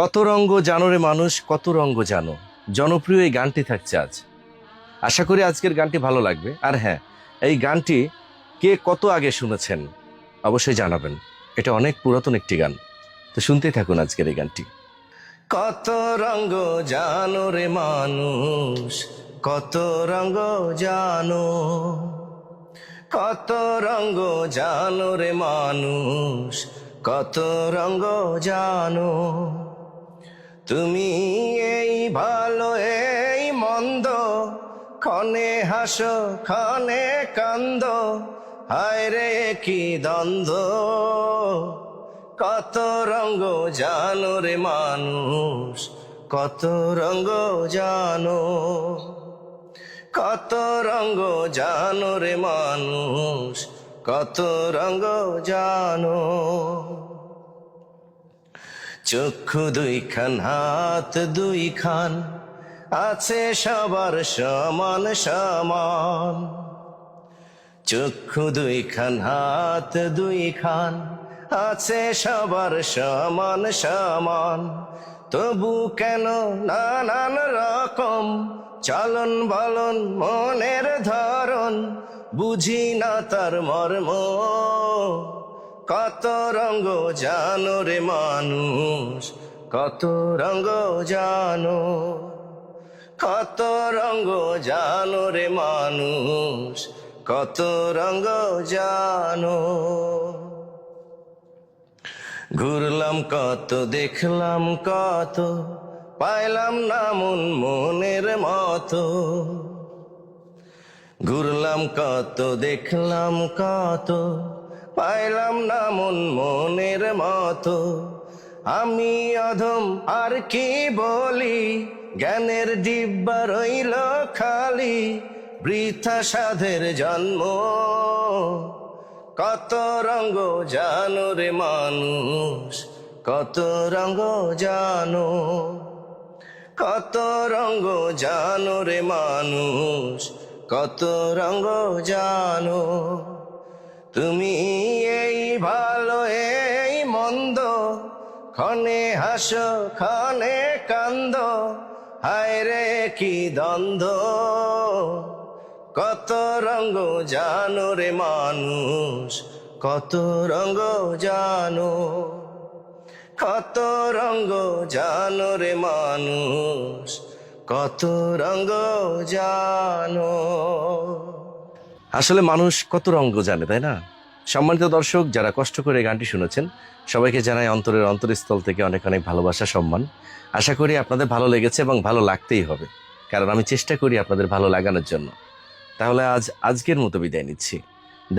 কত রঙ্গ জানো রে মানুষ, কত রঙ্গ জানো। জনপ্রিয় এই গানটি থাকছে আজ। আশা করি আজকের গানটি ভালো লাগবে। আর হ্যাঁ, এই গানটি কে কত আগে শুনেছেন অবশ্যই জানাবেন। এটা অনেক পুরাতন একটি গান, তো শুনতেই থাকুন আজকের এই গানটি। কত রঙ্গ জানো রে মানুষ, কত রঙ্গ জানো, কত রঙ্গ জানো রে মানুষ, কত রঙ্গ জানো। তুমি এই ভালো এই মন্দ, ক্ষণে হাসো ক্ষণে কান্দ, হায় রে কি দ্বন্দ্ব। কত রঙ্গ জানো রে মানুষ, কত রঙ্গ জানো, কত রঙ্গ জানো রে মানুষ, কত রঙ্গ জানো। চক্ষু দুইখান হাত দুইখান, আছে সবার সমান সমান। চক্ষু দুইখান হাত দুইখান, আছে সবার সমান সমান। তবু কেন নানান রকম চলন বলন মনের ধরন, বুঝি না তার মর্ম। কত রঙ্গ জানো রে মানুষ, কত রঙ্গ জানো, কত রঙ্গ জানো রে মানুষ, কত রঙ্গ জানো। ঘুরলাম কত দেখলাম কত, পাইলাম না মন মনের মতো। ঘুরলাম কত দেখলাম কত, পাইলাম না মন মনের মতো। আমি অধম আর কি বলি, জ্ঞানের ডিব্বা রইল খালি, বৃথা সাধের জন্ম। কত রঙ্গ জানো রে মানুষ, কত রঙ্গ জানো, কত রঙ্গ জানো রে মানুষ, কত রঙ্গ জানো। তুমি এই ভালো এই মন্দ, ক্ষণে হাসো ক্ষণে কান্দ, হায় রে কি দ্বন্দ্ব। কত রঙ্গ জানো রে মানুষ, কত রঙ্গ জানো, কত রঙ্গ জানো রে মানুষ, কত রঙ্গ জানো। আসলে মানুষ কত রঙ্গ জানে, তাই না? সম্মানিত দর্শক, যারা কষ্ট করে গানটি শুনেছেন সবাইকে জানাই অন্তরের অন্তরস্থল থেকে অনেক অনেক ভালোবাসা সম্মান। আশা করি আপনাদের ভালো লেগেছে এবং ভালো লাগতেই হবে, কারণ আমি চেষ্টা করি আপনাদের ভালো লাগানোর জন্য। তাহলে আজকের মতো বিদায় নিচ্ছি।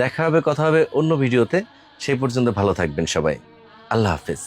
দেখা হবে, কথা হবে অন্য ভিডিওতে। সেই পর্যন্ত ভালো থাকবেন সবাই। আল্লাহ হাফেজ।